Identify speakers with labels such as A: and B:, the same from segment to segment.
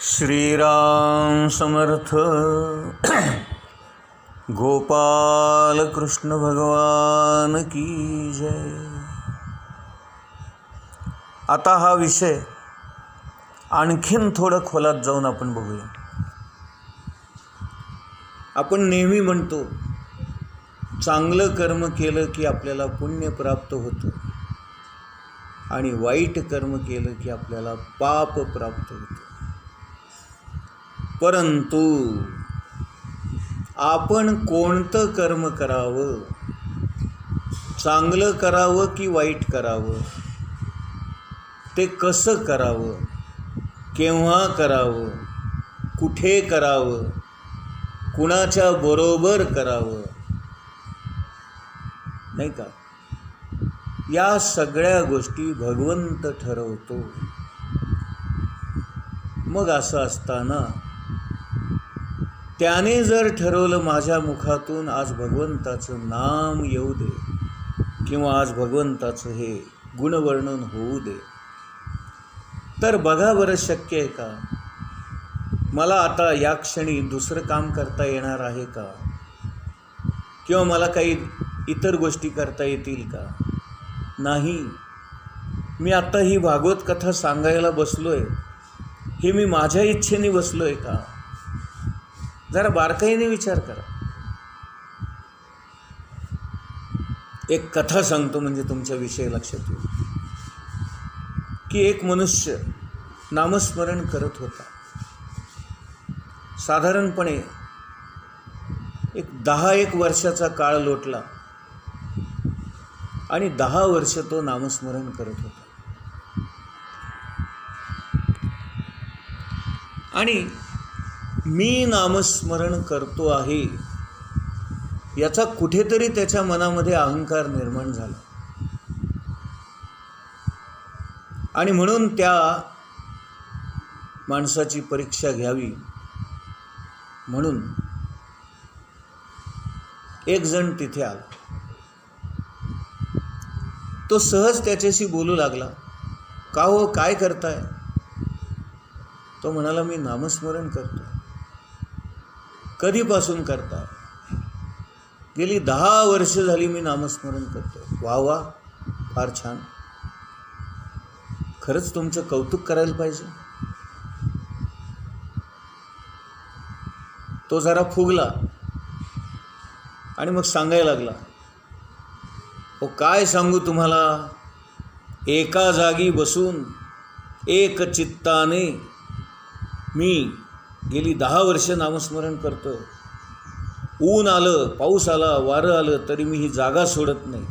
A: श्रीराम समर्थ. गोपाल कृष्ण भगवान की जय. आता हा विषय आणखीन थोडं खोलात जाऊन आपण बघूया. आपण नेहमी म्हणतो चांगलं कर्म केलं की आपल्याला पुण्य प्राप्त होतं आणि वाईट कर्म केलं की आपल्याला पाप प्राप्त होतं. परंतु आपण कोणतं कर्म करावं, चांगलं करावं की वाईट करावं, ते कसं करावं, केव्हा करावं, कुठे करावं, कुणाच्या बरोबर करावं, नाही का, या सगळ्या गोष्टी भगवंत ठरवतो. मग असं असताना त्याने जर ठरवलं माझ्या मुखातून आज भगवंताचं नाम येऊ दे किंवा आज भगवंताचं हे गुणवर्णन होऊ दे, तर बघा बरं शक्य आहे का? मला आता या क्षणी दुसरं काम करता येणार आहे का? किंवा मला काही इतर गोष्टी करता येतील का? नाही. मी आता ही भागवत कथा सांगायला बसलोय, हे मी माझ्या इच्छेने बसलोय का? जरा बारकाईने विचार करा. एक कथा सांगतो म्हणजे तुमच्या विषय लक्षात येईल. की एक मनुष्य नामस्मरण करत होता. साधारणपणे एक 10-1 वर्षाचा काळ लोटला आणि 10 वर्ष तो नामस्मरण करत होता. आणि मी नामस्मरण करतो आहे याचा कुठेतरी त्याच्या मनामध्ये अहंकार निर्माण झाला. आणि म्हणून त्या माणसाची परीक्षा घ्यावी म्हणून एक जण तिथे आला. तो सहज त्याच्याशी बोलू लागला. का हो, काय करताय? तो म्हणाला, मी नामस्मरण करतो. कधीपासून करताय? गेली 10 वर्ष झाली मी नामस्मरण करतो. वा वा, फार छान. खरंच तुमचं कौतुक करायला पाहिजे. तो जरा फुगला आणि मग सांगायला लागला, ओ काय सांगू तुम्हाला, एका जागी बसून एक चित्ताने मी गेली 10 वर्ष नामस्मरण करतो. ऊन आलं, पाऊस आला, वारं आलं तरी मी ही जागा सोडत नाही.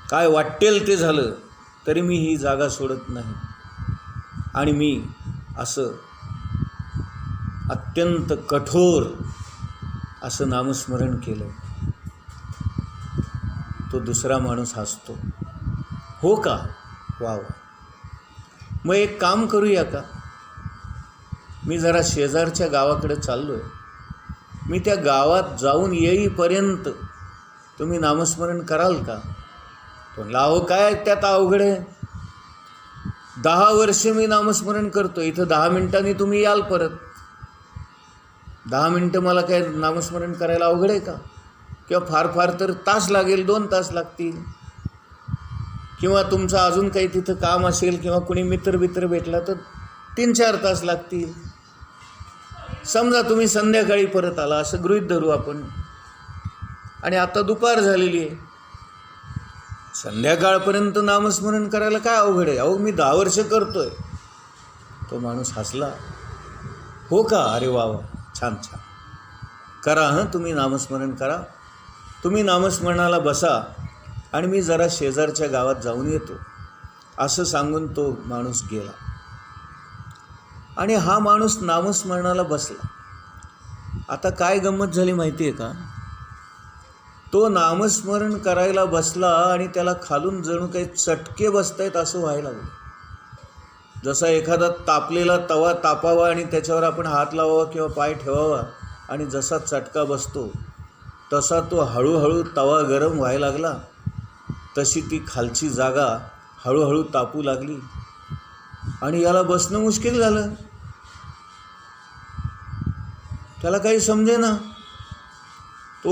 A: काय वाटेल ते झालं तरी मी ही जागा सोडत नाही. आणि मी असं अत्यंत कठोर असं नामस्मरण केलं. तो दुसरा माणूस हसतो. हो का? वा वा. मग एक काम करूया का? मी जरा शेजारच्या गावाकडे चाललो आहे. मी त्या गावात जाऊन येईपर्यंत तुम्ही नामस्मरण कराल का? तो म्हणला, अहो काय त्यात अवघड आहे, 10 वर्ष मी नामस्मरण करतो. इथं 10 मिनिटांनी तुम्ही याल परत. 10 मिनटं मला काय नामस्मरण करायला अवघड आहे का? किंवा फार फार तर तास लागेल, 2 तास लागतील. किंवा तुमचं अजून काही तिथं काम असेल किंवा कुणी मित्र भेटला तर 3-4 तास लागतील. समजा तुम्ही संध्याकाळी परत आला असं गृहीत धरू आपण. आणि आता दुपार झालेली आहे. संध्याकाळपर्यंत नामस्मरण करायला काय अवघड आहे? अहो मी 10 वर्ष करतोय. तो माणूस हसला. हो का? अरे वा वा, छान छान. करा हं, तुम्ही नामस्मरण करा. तुम्ही नामस्मरणाला बसा आणि मी जरा शेजारच्या गावात जाऊन येतो, असं सांगून तो माणूस गेला. आणि हा माणूस नामस्मरणाला बसला. आता काय गंमत झाली माहिती आहे का? तो नामस्मरण करायला बसला आणि त्याला खालून जणू काही चटके बसतायत असं व्हायला लागलं. जसा एखादा तापलेला तवा तापावा आणि त्याच्यावर आपण हात लावावा किंवा पाय ठेवावा आणि जसा चटका बसतो तसा तो हळूहळू तवा गरम व्हायला लागला. तशी ती खालची जागा हळूहळू तापू लागली आणि याला बसणं मुश्किल झालं. त्याला काही समजेना. तो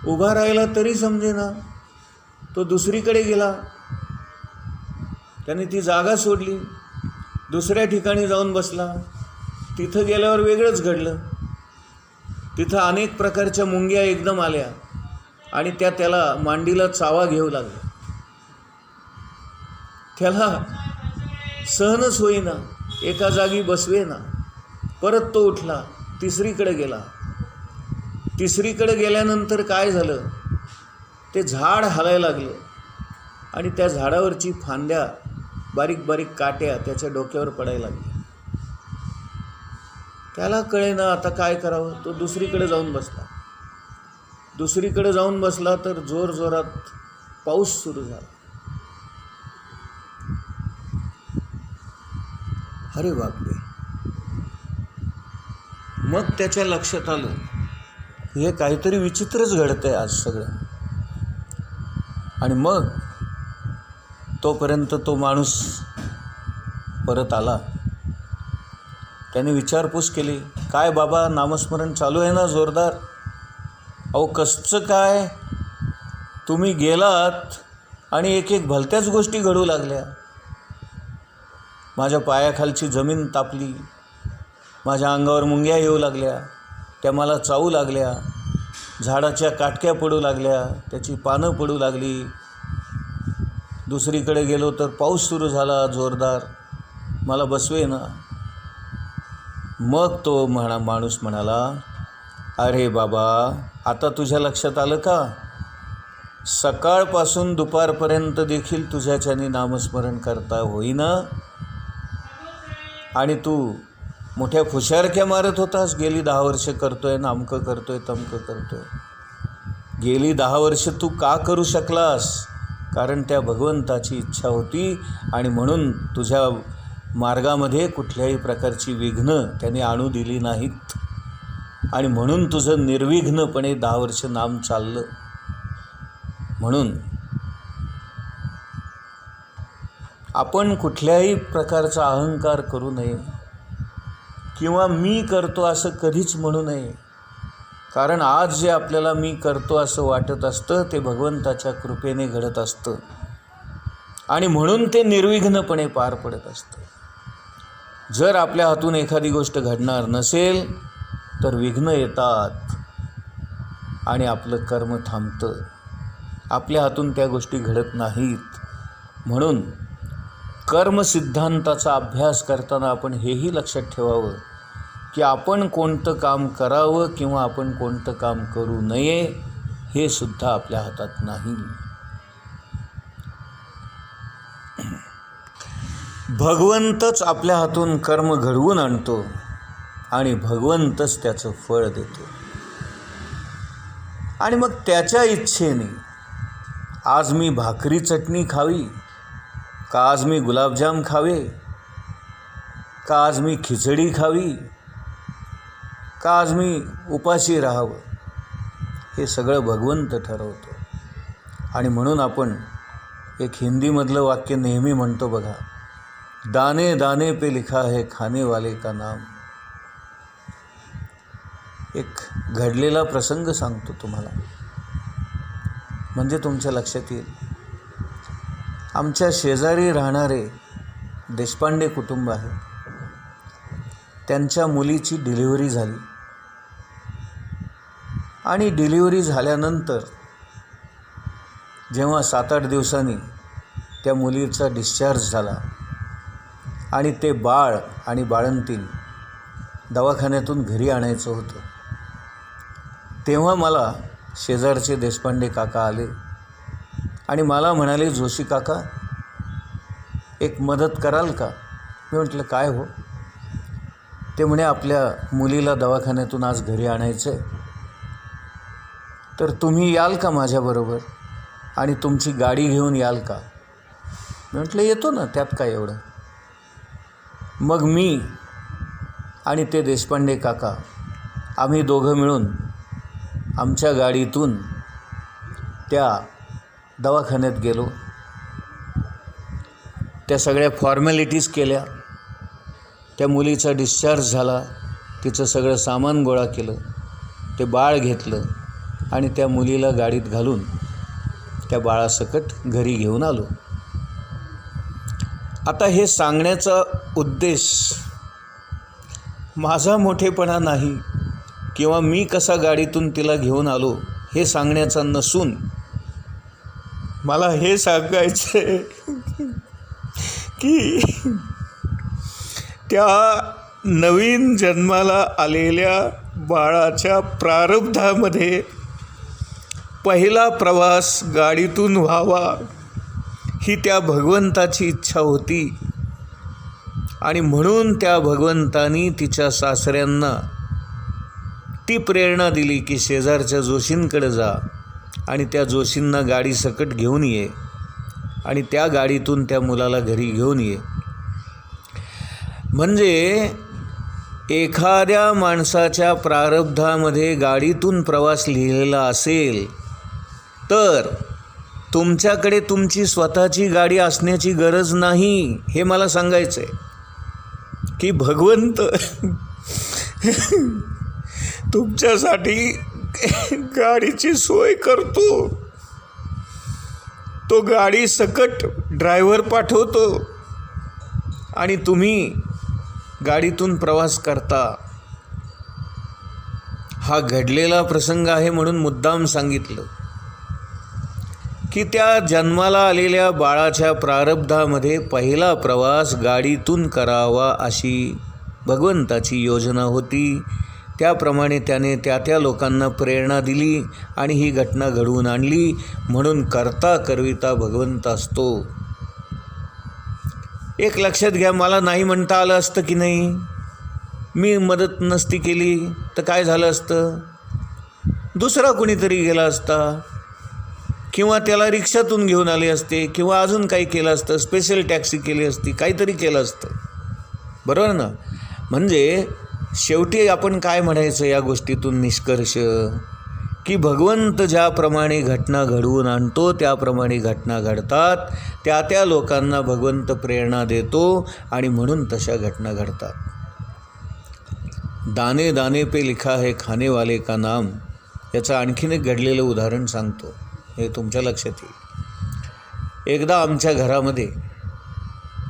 A: उभा राहिला तरी समजेना. तो दुसरीकडे गेला. त्याने ती जागा सोडली, दुसऱ्या ठिकाणी जाऊन बसला. तिथं गेल्यावर वेगळंच घडलं. तिथं अनेक प्रकारच्या मुंग्या एकदम आल्या आणि त्याला मांडीला चावा घेऊ लागल्या. त्याला सहनच होईना, एका जागी बसवेना. परत तो उठला, तिसरीकडे गेला. तिसरीकडे गेल्यानंतर काय झालं, ते झाड हालायला लागलं आणि त्या झाडावरची फांद्या, बारीक बारीक काट्या त्याच्या डोक्यावर पडायला लागल्या. त्याला कळेना आता काय करावं. तो दुसरीकडे जाऊन बसला. तर जोरात पाऊस सुरू झाला. अरे बापरे. मग त्याच्या लक्षात आलं, हे काहीतरी विचित्रच घडतंय आज सगळं. आणि मग तोपर्यंत तो माणूस परत आला. त्याने विचारपूस केली, काय बाबा, नामस्मरण चालू आहे ना जोरदार? अहो कसचं काय, तुम्ही गेलात आणि एक एक भलत्याच गोष्टी घडू लागल्या. माझ्या पायाखालची जमीन तापली, माझ्या अंगावर मुंग्या येऊ लागल्या, त्या मला चावू लागल्या, झाडाच्या काटक्या पडू लागल्या, त्याची पानं पडू लागली. दुसरीकडे गेलो तर पाऊस सुरू झाला जोरदार, मला बसवेना. मग तो माणूस म्हणाला, अरे बाबा, आता तुझ्या लक्षात आलं का? सकाळपासून दुपारपर्यंत देखील तुझ्याच्याने नामस्मरण करता होईना आणि तू मोठ्या फुशारक्या मारत होतास. गेली 10 वर्ष करतोय, नामकं करतोय, तमकं करतोय. गेली 10 वर्ष तू का करू शकलास? कारण त्या भगवंताची इच्छा होती आणि म्हणून तुझ्या मार्गामध्ये कुठल्याही प्रकारची विघ्न त्याने आणू दिली नाहीत आणि म्हणून तुझं निर्विघ्नपणे 10 वर्ष नाम चाललं. म्हणून आपण कुठल्याही प्रकारचा अहंकार करू नये किंवा मी करतो असं कधीच म्हणू नये. कारण आज जे आपल्याला मी करतो असं वाटत असतं ते भगवंताच्या कृपेने घडत असतं आणि म्हणून ते निर्विघ्नपणे पार पडत असतं. जर आपल्या हातून एखादी गोष्ट घडणार नसेल तर विघ्न येतात आणि आपलं कर्म थांबतं. आपल्या हातून त्या गोष्टी घडत नाहीत. म्हणून कर्मसिद्धांताचा अभ्यास करताना आपण हेही लक्षात ठेवावं की आपण कोणतं काम करावं किंवा आपण कोणतं काम करू नये हे सुद्धा आपल्या हातात नाही. भगवंतच आपल्या हातून कर्म घडवून आणतो आणि भगवंतच त्याचं फळ देतो. आणि मग त्याच्या इच्छेने आज मी भाकरी चटणी खावी का, आज मी गुलाबजाम खावे का, आज मी खिचडी खावी का, आज मी उपाशी राहावं, हे सगळं भगवंत ठरवतो. आणि म्हणून आपण एक हिंदीमधलं वाक्य नेहमी म्हणतो बघा, दाने दाने पे लिखा है खाने वाले का नाम. एक घडलेला प्रसंग सांगतो तुम्हाला, म्हणजे तुमच्या लक्षात येईल. आमच्या शेजारी राहणारे देशपांडे कुटुंब आहे. त्यांच्या मुलीची डिलिव्हरी झाली आणि डिलिव्हरी झाल्यानंतर जेव्हा 7-8 दिवसांनी त्या मुलीचा डिस्चार्ज झाला आणि ते बाळ आणि बाळंतीण दवाखान्यातून घरी आणायचं होतं, तेव्हा मला शेजारचे देशपांडे काका आले आणि मला म्हणाले, जोशी काका एक मदत कराल का? मी म्हटलं काय हो? ते म्हणे आपल्या मुलीला दवाखान्यातून आज घरी आणायचं आहे, तर तुम्ही याल का माझ्याबरोबर आणि तुमची गाडी घेऊन याल का? मी म्हटलं येतो ना, त्यात काय एवढं. मग मी आणि ते देशपांडे काका आम्ही दोघं मिळून आमच्या गाडीतून त्या दवाखान्यात गेलो. त्या सगळ्या फॉर्मॅलिटीज केल्या. त्या मुलीचा डिस्चार्ज झाला. तिचं सगळं सामान गोळा केलं, ते बाळ घेतलं आणि त्या मुलीला गाडीत घालून त्या बाळासकट घरी घेऊन आलो. आता हे सांगण्याचा उद्देश माझा मोठेपणा नाही किंवा मी कसा गाडीतून तिला घेऊन आलो हे सांगण्याचा नसून मला हे सांगायचं आहे की त्या नवीन जन्माला आलेल्या बाळाच्या प्रारब्धामध्ये पहिला प्रवास गाडीतून व्हावा ही त्या भगवंताची इच्छा होती. आणि म्हणून त्या भगवंतानी तिच्या सासऱ्यांना ती प्रेरणा दिली की शेजारच्या जोशींकडे जा आणि त्या जोशींना गाडी सकट घेऊन ये आणि त्या गाडीतून त्या मुलाला घरी घेऊन ये. म्हणजे एखाद्या माणसाच्या प्रारब्धामध्ये गाडीतून प्रवास लिहिलेला असेल तर तुमच्याकडे तुमची स्वतःची गाडी असण्याची गरज नाही. हे मला सांगायचं आहे की भगवंत तुमच्यासाठी गाडीची सोय करतो. तो गाडी सकट ड्रायव्हर पाठवतो आणि तुम्ही गाडीतून प्रवास करता. हा घडलेला प्रसंग आहे म्हणून मुद्दाम सांगितलं की त्या जन्माला आलेल्या बाळाच्या प्रारब्धामध्ये पहिला प्रवास गाडीतून करावा अशी भगवंताची योजना होती. त्याप्रमाणे त्याने त्या लोकांना प्रेरणा दिली आणि ही घटना घडवून आणली. म्हणून करता करविता भगवंत असतो. एक लक्षात घ्या, मला नाही म्हणता आलं असतं की नाही, मी मदत नसती केली तर काय झालं असतं, दुसरा कोणीतरी गेला असता किंवा त्याला रिक्षातून घेऊन आले असते किंवा अजून काही केलं असतं, स्पेशल टॅक्सी केली असती, काहीतरी केलं असतं. बरोबर ना. म्हणजे शेवटी आपण काय म्हणायचं या गोष्टीतून निष्कर्ष की भगवंत ज्याप्रमाणे घटना घडवून आणतो त्याप्रमाणे घटना घडतात. त्या लोकांना भगवंत प्रेरणा देतो आणि म्हणून तशा घटना घडतात. दाने दाने पे लिखा है खाने वाले का नाम याचं आणखीन एक घडलेलं उदाहरण सांगतो, हे तुमच्या लक्षात येईल. एकदा आमच्या घरामध्ये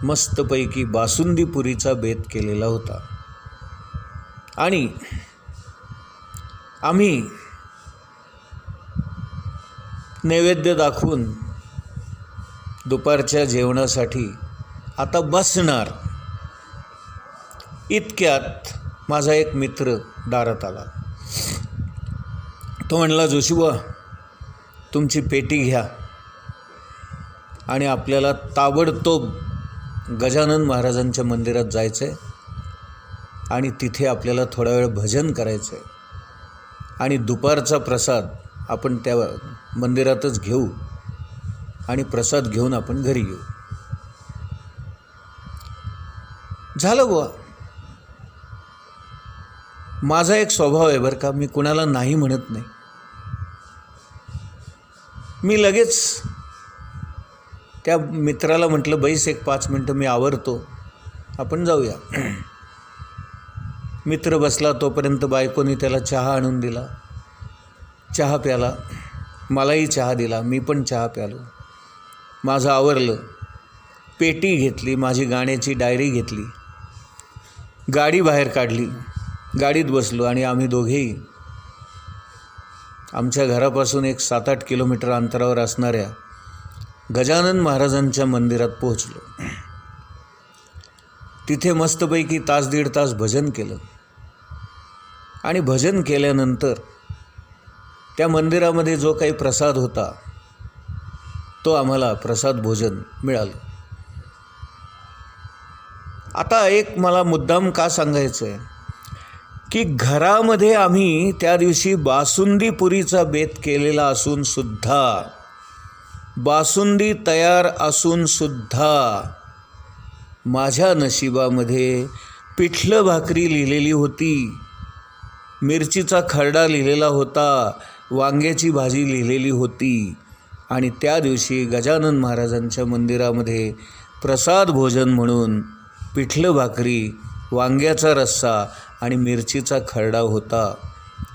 A: मस्तपैकी बासुंदी पुरीचा बेत केलेला होता आणि आम्ही नैवेद्य दाखवून दुपारच्या जेवणासाठी आता बसणार. इतक्यात माझा एक मित्र दारात आला. तो म्हणला, जोशीबुवा तुमची पेटी घ्या आणि आपल्याला ताबडतोब गजानन महाराजांच्या मंदिरात जायचं आहे आणि तिथे आपल्याला थोडा वेळ भजन करायचं आहे आणि दुपारचा प्रसाद आपण त्या मंदिरातच घेऊ आणि प्रसाद घेऊन आपण घरी येऊ. झालं बुवा. माझा एक स्वभाव आहे बरं का, मी कुणाला नाही म्हणत नाही. मी लगेच त्या मित्राला म्हटलं, बैस एक 5 मिनटं मी आवरतो, आपण जाऊया. मित्र बसला. तोपर्यंत बायकोनी त्याला चहा आणून दिला. चहा प्याला, मलाही चहा दिला, मी पण चहा प्यालो. माझं आवरलं. पेटी घेतली, माझी गाण्याची डायरी घेतली, गाडी बाहेर काढली, गाडीत बसलो आणि आम्ही दोघेही आमच्या घरापासून एक 7-8 किलोमीटर अंतरावर असणाऱ्या गजानन महाराजांच्या मंदिरात पोहोचलो. तिथे मस्तपैकी 1-1.5 तास भजन केलं आणि भजन केल्यानंतर त्या मंदिरामध्ये जो काही प्रसाद होता तो आम्हाला प्रसाद भोजन मिळालं. आता एक मला मुद्दाम का सांगायचं आहे की घरामध्ये आम्ही त्या दिवशी बासुंदी पुरीचा बेत केलेला असून सुद्धा, बासुंदी तयार असून सुद्धा माझ्या नशिबामध्ये पिठलं भाकरी लिहिलेली होती, मिरचीचा खरडा लिहिलेला होता, वांग्याची भाजी लिहिलेली होती आणि त्या दिवशी गजानन महाराजांच्या मंदिरामध्ये प्रसाद भोजन म्हणून पिठलं भाकरी, वांग्याचा रस्सा आणि मिरचीचा खरडा होता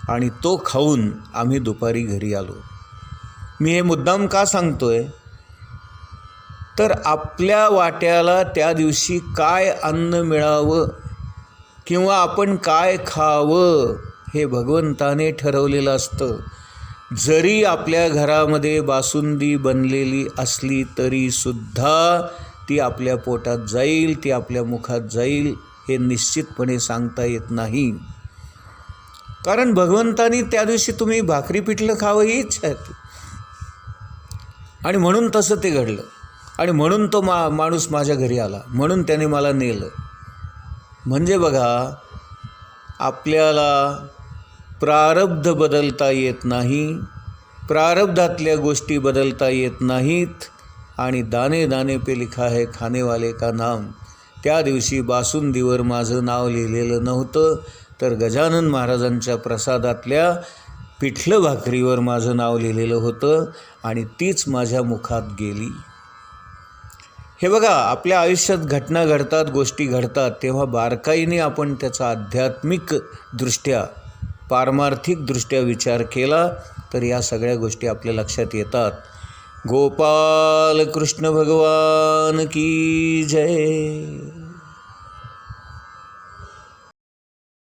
A: आणि तो खाऊन आम्ही दुपारी घरी आलो. मी हे मुद्दाम का सांगतोय, तर आपल्या वाट्याला त्या दिवशी काय अन्न मिळावं किंवा आपण काय खावं हे भगवंताने ठरवलेलं असतं. जरी आपल्या घरामध्ये बासुंदी बनलेली असली तरीसुद्धा ती आपल्या पोटात जाईल, ती आपल्या मुखात जाईल हे निश्चितपणे सांगता येत नाही. कारण भगवंतानी त्या दिवशी तुम्ही भाकरी पिठलं खावं ही इच्छा आहे आणि म्हणून तसं ते घडलं आणि म्हणून तो माणूस माझ्या घरी आला, म्हणून त्याने मला नेलं. म्हणजे बघा, आपल्याला प्रारब्ध बदलता येत नाही, प्रारब्धातल्या गोष्टी बदलता येत नाहीत आणि दाने दाने पे लिखा है खाने वाले का नाम. त्या दिवशी बासुंदीवर माझं नाव लिहिलेलं नव्हतं, तर गजानन महाराजांच्या प्रसादातल्या पिठलं भाकरीवर माझं नाव लिहिलेलं होतं आणि तीच माझ्या मुखात गेली. हे बघा, आपल्या आयुष्यात घटना घडतात, गोष्टी घडतात, तेव्हा बारकाईने आपण त्याचा आध्यात्मिकदृष्ट्या, पारमार्थिकदृष्ट्या विचार केला तर या सगळ्या गोष्टी आपल्या लक्षात येतात. गोपाल कृष्ण भगवान की जय.